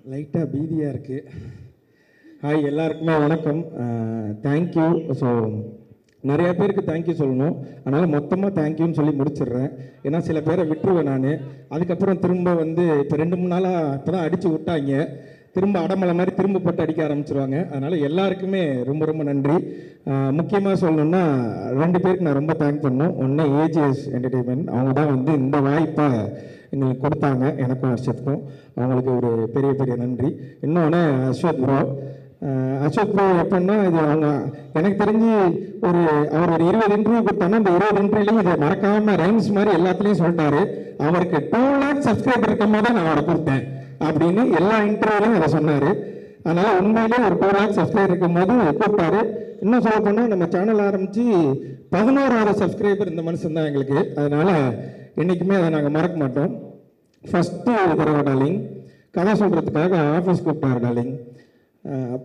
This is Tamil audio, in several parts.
லைட்டாக பீதியாக இருக்குது. ஹாய், எல்லாருக்குமே வணக்கம். தேங்க்யூ. ஸோ நிறையா பேருக்கு தேங்க்யூ சொல்லணும், அதனால் மொத்தமாக தேங்க்யூன்னு சொல்லி முடிச்சிடுறேன். ஏன்னா சில பேரை விட்டுருவேன் நான். அதுக்கப்புறம் திரும்ப வந்து இப்போ 2-3 நாளாக இப்போ தான் அடித்து விட்டாங்க, திரும்ப அடமலை மாதிரி திரும்ப போட்டு அடிக்க ஆரம்பிச்சிருவாங்க. அதனால் எல்லாருக்குமே ரொம்ப ரொம்ப நன்றி. முக்கியமாக சொல்லணுன்னா 2 பேருக்கு நான் ரொம்ப தேங்க் பண்ணணும். ஒன்று ஏஜிஎஸ் என்டர்டெயின்மெண்ட், அவங்க தான் வந்து இந்த வாய்ப்பை எங்களுக்கு கொடுத்தாங்க, எனக்கும் வருஷத்துக்கும். அவங்களுக்கு ஒரு பெரிய பெரிய நன்றி. இன்னொன்று அஸ்வத் ப்ரோ. அசோக் ப்ரோ எப்படின்னா, இது அவங்க எனக்கு தெரிஞ்சு அவர் ஒரு 20 இன்டர்வியூ கொடுத்தாங்கன்னா அந்த 20 இன்டர்வியூலையும் இதை மறக்காமல் ரைம்ஸ் மாதிரி எல்லாத்துலேயும் சொல்லிட்டாரு. அவருக்கு 2 lakhs சப்ஸ்கிரைபர் இருக்கும் போது நான் அவரை கொடுத்தேன் அப்படின்னு எல்லா இன்டர்வியூலையும் அதை சொன்னார். அதனால் உண்மையிலே ஒரு 2 lakhs சப்ஸ்கிரைபர் இருக்கும் போது கூப்பிட்டாரு. இன்னும் சொல்ல போனால் நம்ம சேனல் ஆரம்பித்து 11,000 சப்ஸ்கிரைபர் இந்த மனுஷன் தான் எங்களுக்கு. அதனால் என்றைக்குமே அதை நாங்கள் மறக்க மாட்டோம். ஃபஸ்ட்டு தடவை டார்லிங் கதை சொல்கிறதுக்காக ஆஃபீஸ் கூப்பிட்டாரு டார்லிங்.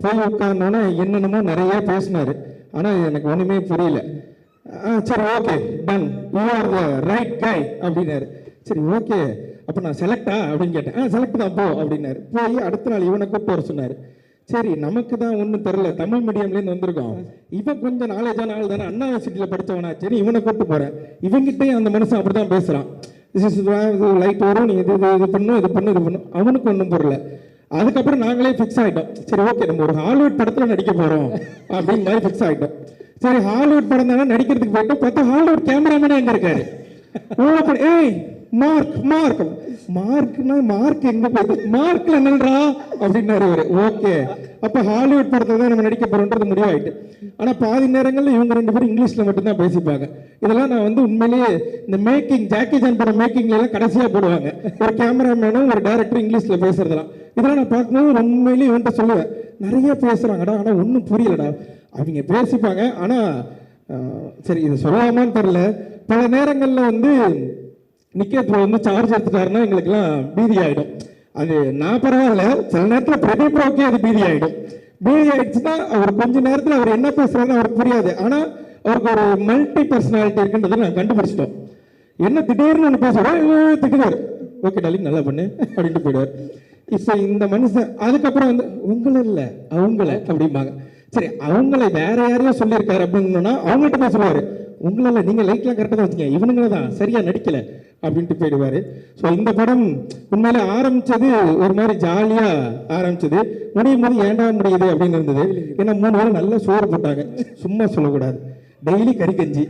போய் உட்கார்ந்தோன்னே என்னென்னமோ நிறைய பேசினார். ஆனால் எனக்கு ஒன்றுமே புரியல. சரி, okay, done, you are the right guy அப்படின்னாரு. சரி, ஓகே, அப்போ நான் செலக்டா அப்படின்னு கேட்டேன். செலக்ட் தான் போ அப்படின்னாரு. போய் அடுத்த நாள் இவனை கூப்பிட்டு வர சொன்னார். சரி, நமக்கு தான் ஒன்றும் தெரில, தமிழ் மீடியம்லேருந்து வந்திருக்கோம், இவன் கொஞ்சம் நாலேஜான ஆள் தானே, அண்ணா யூனிவர்சிட்டியில் படித்தவனா, சரி இவனை கூப்பிட்டு போகிறேன். இவங்கிட்டையும் அந்த மனுஷன் அப்படி தான் பேசுகிறான். லைட் வரும், நீ இது பண்ணு. அவனுக்கு ஒன்றும் புரியல. அதுக்கப்புறம் நாங்களே ஃபிக்ஸ் ஆகிட்டோம். சரி, ஓகே, நம்ம ஒரு ஹாலிவுட் படத்தில் நடிக்க போகிறோம் அப்படின்னு மாதிரி ஃபிக்ஸ் ஆகிட்டோம். சரி, ஹாலிவுட் படம் தானே நடிக்கிறதுக்கு போயிட்டோம். பார்த்தா ஹாலிவுட் கேமராமேனே எங்கே இருக்காரு. ஏய் மார்க்னா மார்க் எங்க போயிட்டு, மார்க்ல என்னன்றா அப்படின்னாரு இவரு. ஓகே, அப்ப ஹாலிவுட் படத்துல தான் நம்ம நடிக்க போறோம்ன்றது முடிவாயிட்டு. ஆனா பாதி நேரங்கள்ல இவங்க 2 பேரும் இங்கிலீஷ்ல மட்டும்தான் பேசிப்பாங்க. இதெல்லாம் நான் வந்து உண்மையிலேயே இந்த மேக்கிங், ஜாக்கி சான் படம் மேக்கிங்ல எல்லாம் கடைசியா போடுவாங்க, ஒரு கேமராமேனும் ஒரு டைரக்டர் இங்கிலீஷ்ல பேசுறதுலாம். இதெல்லாம் நான் பார்க்கும்போது உண்மையிலேயே இவன்ட்ட சொல்லுவேன், நிறைய பேசுறாங்கடா, ஆனா ஒன்றும் புரியலடா. அவங்க பேசிப்பாங்க, ஆனா சரி இது சொல்லலாமான்னு தெரியல. பல நேரங்கள்ல வந்து நிக்கேத் வந்து சார்ஜ் எடுத்துட்டாருன்னா எங்களுக்குலாம் பீதி ஆகிடும். அது நான் பரவாயில்ல, சில நேரத்தில் பிரதீப் ப்ரோக்கே அது பீதி ஆகிடும். பீதி ஆகிடுச்சுன்னா அவர் கொஞ்ச நேரத்தில் அவர் என்ன பேசுறாருன்னு அவருக்கு புரியாது. ஆனால் அவருக்கு ஒரு மல்டி பர்சனாலிட்டி இருக்குன்றதை நான் கண்டுபிடிச்சிட்டோம். என்ன திடீர்னு ஒன்று பேசுவார், திட்டுவார், ஓகே டார்லிங் நல்லா பண்ணு அப்படின்ட்டு போயிடுவார். இப்போ இந்த மனுஷன் அதுக்கப்புறம் வந்து உங்களை இல்லை அவங்கள அப்படிம்பாங்க. சரி, அவங்கள வேற யாரையும் சொல்லியிருக்காரு அப்படின்னா அவங்கள்ட்ட தான் சொல்லுவார், உங்களால் நீங்கள் லைட்லாம் கரெக்டாக தான் வச்சுங்க, இவனுங்களை தான் சரியாக நடிக்கலை அப்படின்ட்டு போயிடுவார். ஸோ இந்த படம் உண்மையிலே ஆரம்பித்தது ஒரு மாதிரி ஜாலியாக ஆரம்பிச்சது, முடியும் போது ஏண்டா முடியுது அப்படின்னு இருந்தது. ஏன்னா 3 வேளை நல்லா சோறு போட்டாங்க, சும்மா சொல்லக்கூடாது, டெய்லி கறி கஞ்சி,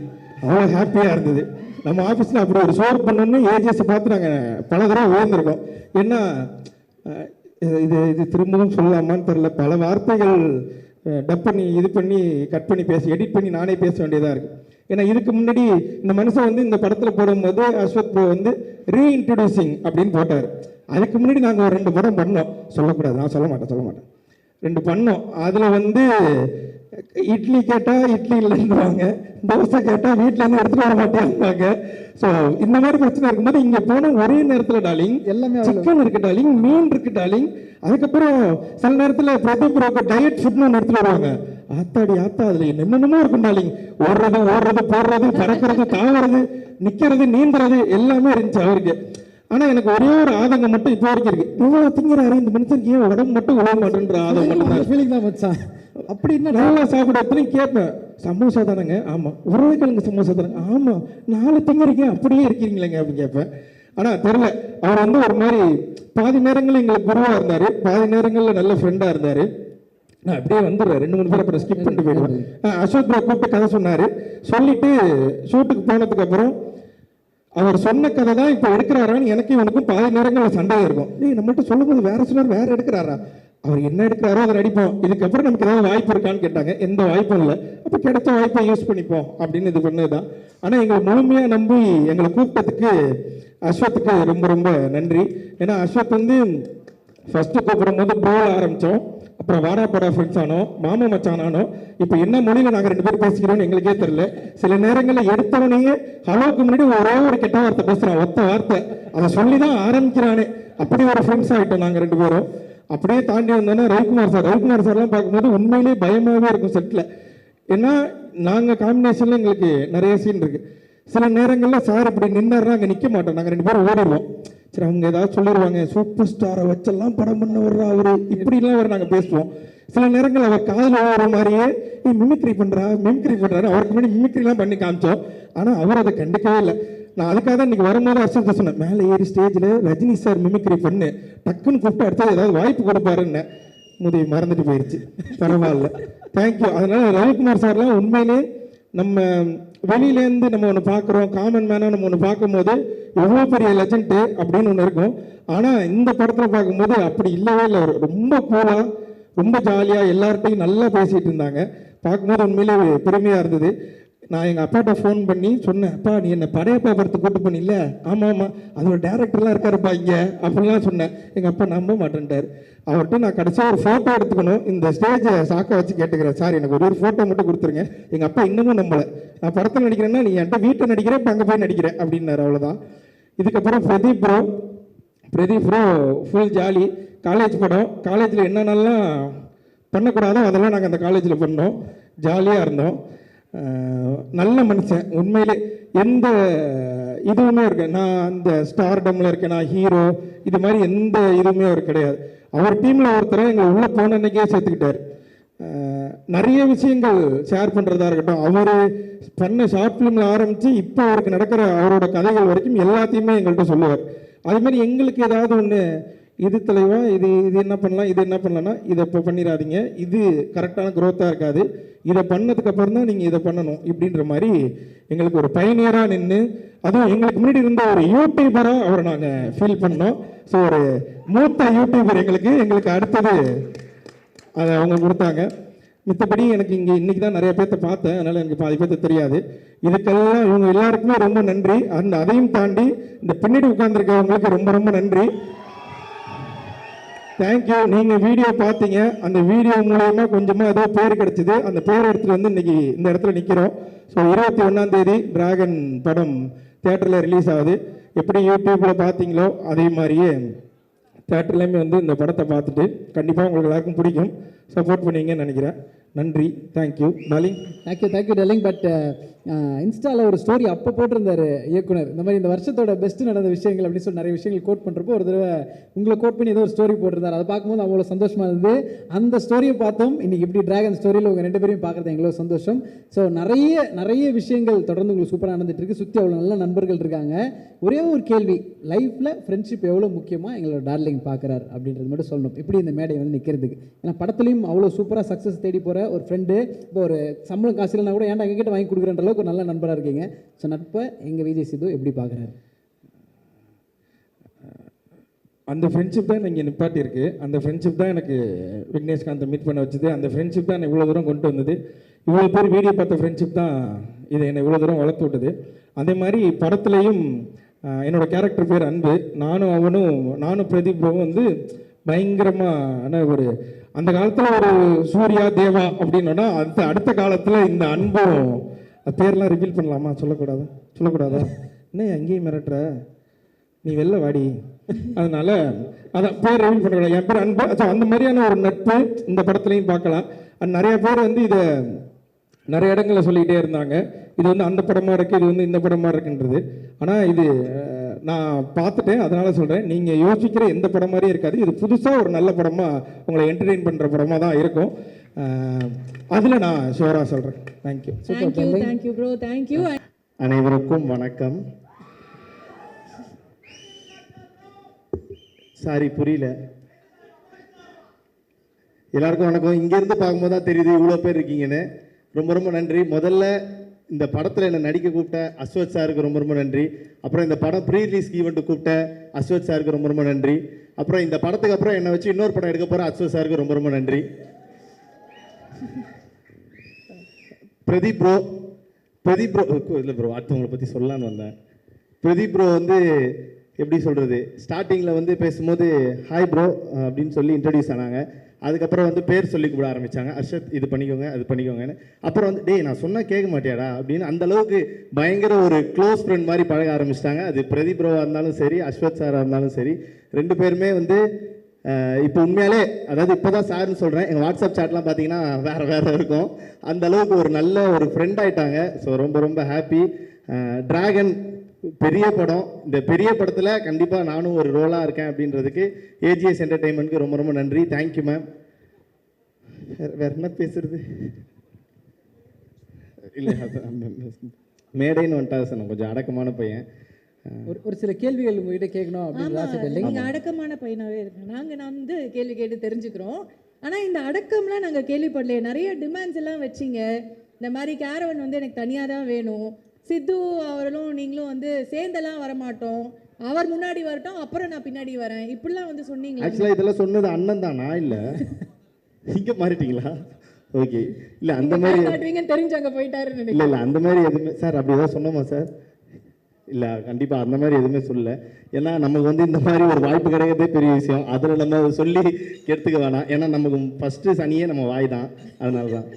அவ்வளோ ஹாப்பியாக இருந்தது. நம்ம ஆஃபீஸில் அப்படி ஒரு சோறு பண்ணணும்னு ஏஜிஎஸ் பார்த்து நாங்கள் பல தடவை உயர்ந்திருக்கோம். ஏன்னா இது திரும்பவும் சொல்லலாமான்னு தெரில, பல வார்த்தைகள் டப் பண்ணி இது பண்ணி கட் பண்ணி பேசி எடிட் பண்ணி நானே பேச வேண்டியதாக இருக்குது. ஏன்னா இதுக்கு முன்னாடி இந்த மனுஷன் வந்து இந்த படத்தில் போடும்போது அஸ்வத் ப்ரோ வந்து ரீஇன்ட்ரடியூசிங் அப்படின்னு போட்டார். அதுக்கு முன்னாடி நாங்கள் ஒரு 2 படம் பண்ணோம், சொல்லக்கூடாது, நான் சொல்ல மாட்டேன் 2 பண்ணோம். அதில் வந்து இட்லி கேட்டால் இட்லி இல்லைன்னுவாங்க, தோசை கேட்டால் வீட்டிலேருந்து எடுத்துகிட்டு வர மாட்டேங்கிறாங்க. ஸோ இந்த மாதிரி பிரச்சனை இருக்கும்போது இங்கே போனால் ஒரே நேரத்தில் டார்லிங் எல்லாமே சிக்கன் இருக்கு டார்லிங், மீன் இருக்கு டார்லிங், அதுக்கப்புறம் சில நேரத்தில் பிரதீப் ப்ரோக்கு டயட் ஃபுட்னு ஒன்று எடுத்துகிட்டு வருவாங்க. ஆத்தாடி ஆத்தா, அதில் என்னென்னமோ இருக்கும் டார்லிங், ஓடுறது போடுறது, பறக்கிறது, தாவறது, நிற்கிறது, நீந்துறது எல்லாமே இருந்துச்சு அவருக்கு. ஆனால் எனக்கு ஒரே ஒரு ஆதங்கம் மட்டும் இப்போ வரைக்கும் இருக்கு, இவ்வளோ திங்கிறாரு இந்த மனுஷனுக்கு ஏன் உடம்பு மட்டும் உழவ மாட்டேன்ற ஆதங்கம் மட்டும் ஃபீலிங் தான் வச்சான். அப்படி என்ன நல்லா சாப்பிட கேட்பேன், சமோசா தானேங்க, ஆமாம், உருளைக்கிழங்கு சமோசா தானேங்க, ஆமாம், 4 திங்கிறீங்க அப்படியே இருக்கீங்களேங்க அப்படின்னு கேட்பேன். ஆனால் தெரில, அவர் வந்து ஒரு மாதிரி பாதி நேரங்களில் எங்களுக்கு குருவாக இருந்தார், பாதி நேரங்களில் நல்ல ஃப்ரெண்டாக இருந்தார். நான் அப்படியே வந்துடுறேன், 2-3 பேர் அப்புறம் ஸ்கிப் பண்ணிட்டு போயிடுவேன். அசோக் ப்ரோ கூப்பிட்டு கதை சொன்னார். சொல்லிட்டு ஷூட்டுக்கு போனதுக்கு அப்புறம் அவர் சொன்ன கதை தான் இப்போ எடுக்கிறாரான்னு எனக்கு இவனுக்கும் பாதி நேரங்களில் சண்டையாக இருக்கும். நம்மகிட்ட சொல்லும்போது வேற சொன்னார், வேற எடுக்கிறாரா, அவர் என்ன எடுக்கிறாரோ அதை நடிப்போம், இதுக்கப்புறம் நமக்கு ஏதாவது வாய்ப்பு இருக்கான்னு கேட்டாங்க. எந்த வாய்ப்பும் இல்லை, அப்போ கிடைச்ச வாய்ப்பை யூஸ் பண்ணிப்போம் அப்படின்னு இது பண்ணதுதான். ஆனால் எங்களை முழுமையாக நம்பி எங்களை கூப்பிட்டதுக்கு அஸ்வத்துக்கு ரொம்ப ரொம்ப நன்றி. ஏன்னா அஸ்வத் வந்து ஃபர்ஸ்ட்டு கூப்பிடும் போது ப்ரோவில் ஆரம்பித்தோம், அப்புறம் வாடா போடா ஃப்ரெண்ட்ஸ் ஆனோம், மாமா மச்சான் ஆனோம். இப்போ என்ன மொழியில் நாங்கள் 2 பேரும் பேசிக்கிறோம்னு எங்களுக்கே தெரியல. சில நேரங்களில் எடுத்தவனையே ஹலோக்கு முன்னாடி ஒரே ஒரு கெட்ட வார்த்தை பேசுகிறான், ஒத்த வார்த்தை, அதை சொல்லி தான் ஆரம்பிக்கிறானே. அப்படி ஒரு ஃப்ரெண்ட்ஸ் ஆகிட்டோம் நாங்கள் 2 பேரும். அப்படியே தாண்டி வந்தோன்னா ரவிக்குமார் சார்லாம் பார்க்கும்போது உண்மையிலேயே பயமாகவே இருக்கும் செட்டில். ஏன்னா நாங்கள் காம்பினேஷனில் எங்களுக்கு நிறைய சீன் இருக்குது. சில நேரங்களில் சார் இப்படி நின்னாருன்னா அங்கே நிற்க மாட்டோம், நாங்கள் 2 பேரும் ஓடிடுவோம். சரி அவங்க ஏதாவது சொல்லிடுவாங்க, சூப்பர் ஸ்டாரை வச்செல்லாம் படம் பண்ண வர்றா அவர், இப்படிலாம் அவர் நாங்கள் பேசுவோம். சில நேரங்கள் அவர் காதில் வர மாதிரியே மிமிக்ரி பண்ணுறாரு, அவருக்கு முன்னாடி மிமிக்ரிலாம் பண்ணி காமிச்சோம். ஆனால் அவர் அதை கண்டுக்கவே இல்லை. நான் அதுக்காக தான் இன்றைக்கி வரும்போது அர்ஷத்தை சொன்னேன், மேலே ஏறி ஸ்டேஜில் ரஜினி சார் மிமிக்ரி பண்ணு, டக்குன்னு கூப்பிட்டு அடுத்தது ஏதாவது வாய்ப்பு கொடுப்பாருன்னு. முதிய மறந்துட்டு போயிடுச்சு, பரவாயில்ல, தேங்க்யூ. அதனால் ரவிக்குமார் சார்லாம் உண்மையிலே நம்ம வெளியிலேருந்து நம்ம ஒன்று பார்க்குறோம், காமன் மேனாக நம்ம ஒன்று பார்க்கும்போது எவ்வளோ பெரிய லெஜெண்டு அப்படின்னு ஒன்று இருக்கும். ஆனால் இந்த படத்தில் பார்க்கும்போது அப்படி இல்லவே இல்லை. அவர் ரொம்ப கூலாக, ரொம்ப ஜாலியாக எல்லார்ட்டையும் நல்லா பேசிகிட்டு இருந்தாங்க. பார்க்கும்போது உண்மையிலே பெருமையாக இருந்தது. நான் எங்கள் அப்பாட்ட ஃபோன் பண்ணி சொன்னேன், அப்பா நீ என்னை படையப்பா படத்துக்கு கூட்டு பண்ணியில்ல, ஆமாம் ஆமாம் அதோட டேரக்டர்லாம் இருக்காருப்பா இங்கே அப்படிலாம் சொன்னேன். எங்கள் அப்பா நம்ப மாட்டேன்ட்டார். அவர்கிட்ட நான் கடைசியாக ஒரு ஃபோட்டோ எடுத்துக்கணும், இந்த ஸ்டேஜை சாக்க வச்சு கேட்டுக்கிறேன், சார் எனக்கு ஒரு ஃபோட்டோ மட்டும் கொடுத்துருங்க. எங்கள் அப்பா இன்னமும் நம்பலை, நான் படத்தில் நடிக்கிறேன்னா நீ என்கிட்ட வீட்டை நடிக்கிறேன், இப்போ அங்கே போய் நடிக்கிறேன் அப்படின்னாரு. அவ்வளோதான். இதுக்கப்புறம் Pradeep bro full jolly. College படம், காலேஜில் என்னென்னலாம் பண்ணக்கூடாதோ அதெல்லாம் நாங்கள் அந்த காலேஜில் பண்ணோம், ஜாலியாக இருந்தோம். நல்ல மனுஷன் உண்மையிலே. எந்த இதுவுமே இருக்கு, நான் அந்த ஸ்டார்டமில் இருக்கேன், நான் ஹீரோ, இது மாதிரி எந்த இதுவுமே அவர் கிடையாது. அவர் டீமில் ஒருத்தரை எங்களை உள்ளே போன அன்னைக்கே சேர்த்துக்கிட்டார். நிறைய விஷயங்கள் ஷேர் பண்ணுறதா இருக்கட்டும், அவர் பண்ண ஷார்ட் ஃபிலிமில் ஆரம்பித்து இப்போ அவருக்கு நடக்கிற அவரோட கதைகள் வரைக்கும் எல்லாத்தையுமே எங்கள்கிட்ட சொல்லுவார். அது மாதிரி எங்களுக்கு ஏதாவது ஒன்று, இது தலைவா, இது என்ன பண்ணலாம், இது என்ன பண்ணலாம்னா இதை இப்போ பண்ணிடாதீங்க, இது கரெக்டான க்ரோத்தாக இருக்காது, இதை பண்ணதுக்கப்புறம் தான் நீங்கள் இதை பண்ணணும் இப்படின்ற மாதிரி எங்களுக்கு ஒரு பயணியராக நின்று, அதுவும் எங்களுக்கு முன்னாடி இருந்த ஒரு யூடியூபராக அவரை நாங்கள் ஃபீல் பண்ணோம். ஸோ ஒரு மூத்த யூடியூபர் எங்களுக்கு அடுத்தது அதை அவங்க கொடுத்தாங்க. மித்தபடி எனக்கு இங்கே இன்றைக்கி தான் நிறைய பேர்த்த பார்த்தேன், அதனால் எனக்கு பாதி பேர்த்த தெரியாது. இதுக்கெல்லாம் இவங்க எல்லாருக்குமே ரொம்ப நன்றி. அதையும் தாண்டி இந்த பின்னாடி உட்கார்ந்துருக்கவங்களுக்கு ரொம்ப ரொம்ப நன்றி, தேங்க்யூ. நீங்கள் வீடியோ பார்த்தீங்க, அந்த வீடியோ மூலயமா கொஞ்சமாக ஏதோ பேர் கிடச்சிது, அந்த பேர் எடுத்துகிட்டு வந்து இன்றைக்கி இந்த இடத்துல நிற்கிறோம். ஸோ 21ஆம் தேதி டிராகன் படம் தியேட்டரில் ரிலீஸ் ஆகுது. எப்படி யூடியூப்பில் பார்த்தீங்களோ அதே மாதிரியே தியேட்டர்லேயுமே வந்து இந்த படத்தை பார்த்துட்டு கண்டிப்பாக உங்களுக்கு எல்லாருக்கும் பிடிக்கும், சப்போர்ட் பண்ணுவீங்கன்னு நினைக்கிறேன். நன்றி, thank you darling. Thank you darling. But இன்ஸ்டாவில் ஒரு ஸ்டோரி அப்போ போட்டிருந்தார் இயக்குனர், இந்த மாதிரி இந்த வருஷத்தோட பெஸ்ட்டு நடந்த விஷயங்கள் அப்படின்னு சொல்லி நிறைய விஷயங்கள் கோட் பண்ணுறப்போ ஒரு தடவை உங்களை கோட் பண்ணி ஏதோ ஒரு ஸ்டோரி போட்டிருந்தார். அதை பார்க்கும்போது அவ்வளோ சந்தோஷமாக இருந்தது. அந்த ஸ்டோரியை பார்த்தோம். இன்றைக்கி இப்படி டிராகன் ஸ்டோரியில் உங்கள் 2 பேரையும் பார்க்குறது எங்களோ சந்தோஷம். ஸோ நிறைய விஷயங்கள் தொடர்ந்து உங்களுக்கு சூப்பராக நடந்துட்டு இருக்கு, சுற்றி அவ்வளோ நல்ல நண்பர்கள் இருக்காங்க. ஒரே ஒரு கேள்வி, லைஃப்பில் ஃப்ரெண்ட்ஷிப் எவ்வளோ முக்கியமாக எங்களோட டார்லிங் பார்க்குறாரு அப்படின்றது மட்டும் சொல்லணும், இப்படி இந்த மேடை வந்து நிற்கிறதுக்கு. ஏன்னா படத்துலையும் அவ்வளோ சூப்பராக சக்ஸஸ் தேடி போகிற ஒரு ஃப்ரெண்டு, இப்போ ஒரு சம்பளம் காசு இல்லைனா கூட ஏன்டா எங்ககிட்ட வாங்கி கொடுக்குறன்ற அளவுக்கு ஒரு நல்ல நண்பராக இருக்கீங்க. ஸோ நட்பை எங்கள் விஜய் சேது எப்படி பார்க்குறாரு? அந்த ஃப்ரெண்ட்ஷிப் தான் இங்கே நிப்பாட்டி இருக்குது. அந்த ஃப்ரெண்ட்ஷிப் தான் எனக்கு விக்னேஷ்காந்தை மீட் பண்ண வச்சுது. அந்த ஃப்ரெண்ட்ஷிப் தான் என்னை இவ்வளோ தூரம் கொண்டு வந்தது. இவ்வளோ பேர் வீடியோ பார்த்த ஃப்ரெண்ட்ஷிப் தான் இதை என்னை இவ்வளோ தூரம் வளர்த்து விட்டது. அதே மாதிரி படத்துலையும் என்னோடய கேரக்டர் பேர் அன்பு. நானும் பிரதீப் வந்து பயங்கரமான ஒரு, அந்த காலத்தில் ஒரு சூர்யா தேவா அப்படின்னா அடுத்த காலத்தில் இந்த அன்பும், பேர்லாம் ரிவீல் பண்ணலாமா? சொல்லக்கூடாதா? என்ன அங்கேயும் மிரட்டுற, நீ வெளில வாடி, அதனால அதான் பேர் ரிவீல் பண்ணக்கூடாது. என் பேர் அன்பு. அந்த மாதிரியான ஒரு நட்பு இந்த படத்துலையும் பார்க்கலாம். நிறைய பேர் வந்து இதை நிறைய இடங்களில் சொல்லிக்கிட்டே இருந்தாங்க, இது வந்து அந்த படமாக இருக்குது, இது வந்து இந்த படமாக இருக்குன்றது. ஆனால் இது நான் பார்த்துட்டேன், அதனால் சொல்கிறேன், நீங்கள் யோசிக்கிற எந்த படம் மாதிரியும் இருக்காது. இது புதுசாக ஒரு நல்ல படமாக உங்களை என்டர்டெயின் பண்ணுற படமாக தான் இருக்கும். அதில் நான் ஷுவராக சொல்கிறேன். தேங்க்யூ. Thank you bro, thank you. அனைவருக்கும் வணக்கம். சாரி புரியல. எல்லாருக்கும் வணக்கம். இங்கேருந்து பார்க்கும்போது தான் தெரியுது இவ்வளோ பேர் இருக்கீங்கன்னு. ரொம்ப ரொம்ப நன்றி. முதல்ல இந்த படத்தில் என்னை நடிக்க கூப்பிட்ட அஸ்வத் சாருக்கு ரொம்ப ரொம்ப நன்றி. அப்புறம் இந்த படம் ப்ரீ ரிலீஸ் ஈவெண்ட் கூப்பிட்ட அஸ்வத் சாருக்கு ரொம்ப ரொம்ப நன்றி. அப்புறம் இந்த படத்துக்கு அப்புறம் என்னை வச்சு இன்னொரு படம் எடுக்க போகிற அஸ்வத் சாருக்கு ரொம்ப ரொம்ப நன்றி. பிரதீப் ப்ரோ இல்லை ப்ரோ, அடுத்தவங்களை பற்றி சொல்லலான்னு வந்தேன். பிரதீப் ப்ரோ வந்து எப்படி சொல்கிறது, ஸ்டார்டிங்கில் வந்து பேசும்போது ஹாய் ப்ரோ அப்படின்னு சொல்லி இன்ட்ரடியூஸ் ஆனாங்க. அதுக்கப்புறம் வந்து பேர் சொல்லி கூப்பிட ஆரம்பித்தாங்க, அர்ஷத் இது பண்ணிக்கோங்க அது பண்ணிக்கோங்கன்னு. அப்புறம் வந்து டேய் நான் சொன்னால் கேட்க மாட்டியாடா அப்படின்னு அந்தளவுக்கு பயங்கர ஒரு க்ளோஸ் ஃப்ரெண்ட் மாதிரி பழக ஆரம்பிச்சிட்டாங்க. அது பிரதீப் ப்ரோவாக இருந்தாலும் சரி, அஸ்வத் சாராக இருந்தாலும் சரி, 2 பேருமே வந்து இப்போ உண்மையாலே, அதாவது இப்போ தான் சார்னு சொல்கிறேன், எங்கள் வாட்ஸ்அப் சாட்லாம் பார்த்தீங்கன்னா வேறு இருக்கும். அந்த அளவுக்கு ஒரு நல்ல ஒரு ஃப்ரெண்ட் ஆகிட்டாங்க. ஸோ ரொம்ப ரொம்ப ஹாப்பி. டிராகன் பெரிய படம், இந்த பெரிய படத்தில் கண்டிப்பாக நானும் ஒரு ரோலாக இருக்கேன் அப்படின்றதுக்கு ஏஜிஎஸ் என்டர்டெயின்மெண்ட்க்கு ரொம்ப ரொம்ப நன்றி. Thank you ma'am. வேற என்ன பேசுறது இல்லை, மேடைன்னு வந்துட்டா சார், நான் கொஞ்சம் அடக்கமான பையன். ஒரு சில கேள்விகள் உங்ககிட்ட கேட்கணும் அப்படின்னு ஆமா, ஆசை டெல்லிங். நீங்க அடக்கமான பையனாவே இருக்கு. நான் வந்து கேள்வி கேட்டு தெரிஞ்சுக்கிறோம். ஆனா இந்த அடக்கம்லாம் நாங்க கேள்விப்படலையே. நிறைய டிமாண்ட்ஸ் எல்லாம் வச்சிங்க. இந்த மாதிரி கேரவன் வந்து எனக்கு தனியாக தான் வேணும், சித்து அவர்களும் நீங்களும் வந்து சேர்ந்தெல்லாம் வரமாட்டோம், அவர் முன்னாடி வரட்டும் அப்புறம் நான் பின்னாடி வரேன், இப்படிலாம் வந்து சொன்னீங்களா? ஆக்சுவலாக இதெல்லாம் சொன்னது அண்ணன் தானா இல்லை இங்கே மாறிட்டீங்களா? ஓகே, இல்லை அந்த மாதிரி காட்டுவீங்கன்னு தெரிஞ்சு அங்கே போயிட்டாருன்னு இல்லை நினைக்கிறேன். இல்லை அந்த மாதிரி எதுவுமே சார் அப்படி ஏதாவது சொன்னோமா சார்? இல்லை கண்டிப்பாக அந்த மாதிரி எதுவுமே சொல்லலை. ஏன்னா நமக்கு வந்து இந்த மாதிரி ஒரு வாய்ப்பு கிடைக்கிறதே பெரிய விஷயம். அதில் நம்ம சொல்லி கெடுத்துக்க வேணாம். ஏன்னா நமக்கு ஃபஸ்ட்டு சனியே நம்ம வாய் தான், அதனால தான்.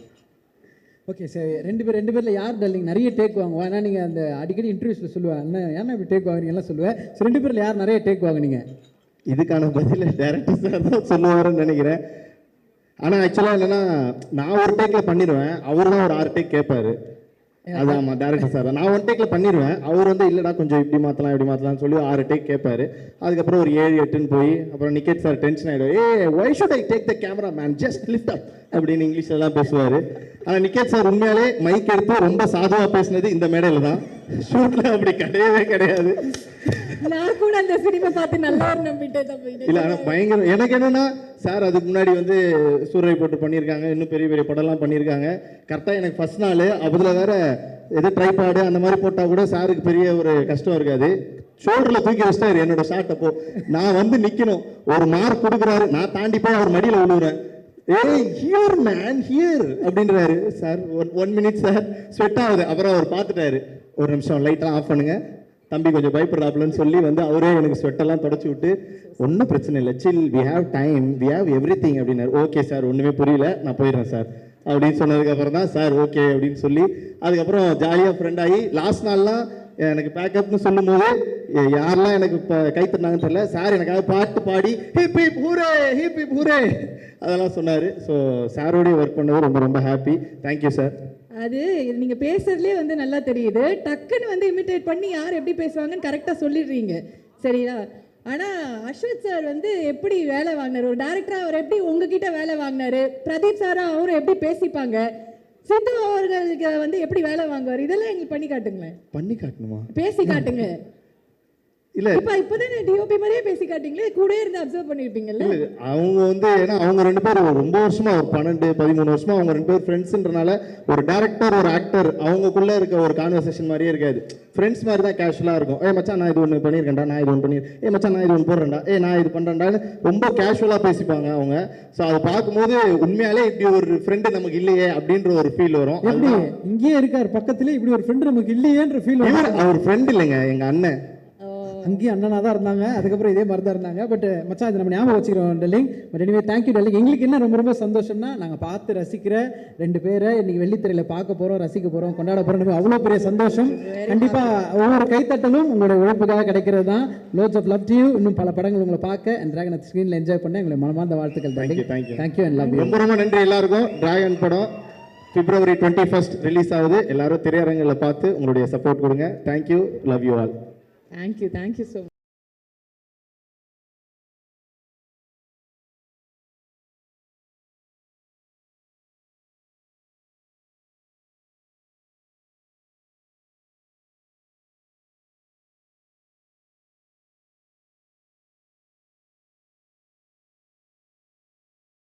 ஓகே சார், ரெண்டு பேரில் யார் டல்லிங் நிறைய டேக் வாங்குவா? ஏன்னா நீங்கள் அந்த அடிக்கடி இன்டர்வியூஸில் சொல்லுவேன், அண்ணன் ஏன்னா இப்படி டேக் வாங்குறீங்கலாம் சொல்லுவேன். ஸோ 2 பேரில் யார் நிறைய டேக் வாங்குனீங்க? இதுக்கான பதில் டேரக்டர் சார் தான் சொல்லுவாருன்னு நினைக்கிறேன். ஆனால் ஆக்சுவலாக என்னென்னா, நான் ஒரு டேக்கில் பண்ணிடுவேன், அவர் தான் ஒரு 6 டேக் கேட்பாரு. அது ஆமாம், டேரக்டர் சார் தான். நான் 1 டேக்கில் பண்ணிடுவேன், அவர் வந்து இல்லைடா கொஞ்சம் இப்படி மாற்றலாம் இப்படி மாற்றலாம்னு சொல்லி 6 டேக் கேட்பாரு. அதுக்கப்புறம் ஒரு 7 8ன்னு போய் அப்புறம் நிக்கேட் சார் டென்ஷன் ஆகிடும். Why should I take the camera man, just lift up அப்படின்னு இங்கிலீஷ்லாம் பேசுவார். ஆனால் நிக்கேட் சார் உண்மையாலே மைக் எடுத்து ரொம்ப சாதுவாக பேசினது இந்த மேடையில் தான். ஷூட்டில் அப்படி கிடையவே கிடையாது. நான் கூட அந்த சினிமா பார்த்து நல்லா நம்பிட்டேன் தான் போயிட்டேன். இல்லை ஆனால் பயங்கர எனக்கு என்னென்னா சார் அதுக்கு முன்னாடி வந்து சூறை போட்டு பண்ணியிருக்காங்க, இன்னும் பெரிய பெரிய படம்லாம் பண்ணியிருக்காங்க. கரெக்டாக எனக்கு ஃபர்ஸ்ட் நாள் அதில் வேற எது ட்ரைபாடு அந்த மாதிரி போட்டால் கூட சாருக்கு பெரிய ஒரு கஷ்டம் இருக்காது. ஷோல்டரில் தூக்கி வச்சிட்டாரு என்னோட ஷாட். அப்போ நான் வந்து நிற்கணும், ஒரு மார்க் கொடுக்குறாரு, நான் தாண்டி போய் அவர் மடியில் விழுவுறேன். ஏய் ஹியர் மேன் ஹியர் அப்படின்றாரு. சார் 1 மினிட் சார், ஸ்வெட் ஆகுது. அப்புறம் அவர் பார்த்துட்டாரு, ஒரு நிமிஷம் லைட்டாக ஆஃப் பண்ணுங்க தம்பி கொஞ்சம் பயப்படுறாப்புலன்னு சொல்லி வந்து அவரே எனக்கு ஸ்வெட்டெல்லாம் தொடச்சி விட்டு ஒன்றும் பிரச்சனை இல்லை, chill, we have time, we have everything அப்படின்னாரு. ஓகே சார், ஒன்றுமே புரியல, நான் போயிடுறேன் சார் அப்படின்னு சொன்னதுக்கப்புறம் தான் சார் ஓகே அப்படின்னு சொல்லி அதுக்கப்புறம் ஜாலியாக ஃப்ரெண்ட் ஆகி லாஸ்ட் நாள்லாம் எனக்கு பேக்கப்னு சொல்லும் போது யாரெல்லாம் எனக்கு இப்போ கைத்தட்டினாங்கன்னு தெரியல, சார் எனக்காக பாட்டு பாடி hip hip hooray hip hip hooray அதெல்லாம் சொன்னார். ஸோ சாரோடய ஒர்க் பண்ணது ரொம்ப ரொம்ப ஹாப்பி. Thank you sir. அது நீங்க பேசுறதுலேயே வந்து நல்லா தெரியுது. டக்குன்னு வந்து இமிட்டேட் பண்ணி யார் எப்படி பேசுவாங்கன்னு கரெக்டாக சொல்லிடுறீங்க, சரியா? ஆனால் அஸ்வத் சார் வந்து எப்படி வேலை வாங்கினார், ஒரு டேரக்டராக அவர் எப்படி உங்ககிட்ட வேலை வாங்கினாரு, பிரதீப் சாரும் அவரும் எப்படி பேசிப்பாங்க, சித்து அவர்களுக்கு வந்து எப்படி வேலை வாங்குவார், இதெல்லாம் எங்களுக்கு பண்ணி காட்டுங்களேன். பண்ணி காட்டணுமா? பேசி காட்டுங்க. இல்லை இப்போதானே டிஓபி மாதிரியே பேசி காட்டிங்களே, கூட இருந்து அப்சர்வ் பண்ணியிருப்பீங்கல்ல. அவங்க வந்து ஏன்னா அவங்க 2 பேரும் ரொம்ப வருஷமா, ஒரு 12-13 வருஷமா அவங்க 2 பேர் ஃப்ரெண்ட்ஸ்ன்றனால ஒரு டேரக்டர் ஒரு ஆக்டர் அவங்களுக்குள்ள இருக்க ஒரு கான்வர்சேஷன் மாதிரியே இருக்காது. ஃப்ரெண்ட்ஸ் மாதிரி தான் கேஷுவலாக இருக்கும். மச்சான் நான் இது ஒன்று பண்ணியிருக்கேன்டா, நான் இது ஒன்று பண்ணியிருக்கேன், மச்சான் நான் இது ஒன்று போடுறேன்டா, நான் இது பண்ணுறேன்டான்னு ரொம்ப கேஷுவலாக பேசிப்பாங்க அவங்க. ஸோ அதை பார்க்கும்போது உண்மையாலே இப்படி ஒரு ஃப்ரெண்டு நமக்கு இல்லையே அப்படின்ற ஒரு ஃபீல் வரும். எப்படி இங்கேயே இருக்கார் பக்கத்துல, இப்படி ஒரு ஃப்ரெண்ட் நமக்கு இல்லையேன்ற ஃபீல் வரும். அவர் ஃப்ரெண்ட் இல்லைங்க, எங்கள் அண்ணன். அங்கேயும் அண்ணனாக தான் இருந்தாங்க, அதுக்கப்புறம் இதே மாதிரி தான் இருந்தாங்க. பட் மச்சான் இது நம்ம ஞாபகம் வச்சுக்கிறோம் telling. But anyway thank you telling. எங்களுக்கு என்ன ரொம்ப ரொம்ப சந்தோஷம்னா, நாங்கள் பார்த்து ரசிக்கிற 2 பேரை இன்னைக்கு வெள்ளித்திரையில் பார்க்க போகிறோம், ரசிக்க போகிறோம், கொண்டாட போகிறோம். அவ்வளோ பெரிய சந்தோஷம். கண்டிப்பாக ஒவ்வொரு கைத்தட்டலும் உங்களோட உழைப்புக்காக கிடைக்கிறது தான். Lots of love to you. இன்னும் பல படங்கள் உங்களை பார்க்க அண்ட் டிராகன் ஸ்க்ரீனில் என்ஜாய் பண்ண எங்களை மனமார்ந்த வாழ்த்துக்கள் telling. Thank you and love you. ரொம்ப ரொம்ப நன்றி எல்லாருக்கும். டிராகன் படம் February 21 ரிலீஸ் ஆகுது. எல்லாரும் திரையரங்கில் பார்த்து உங்களுடைய சப்போர்ட் கொடுங்க. Thank you, love you all. Thank you so much.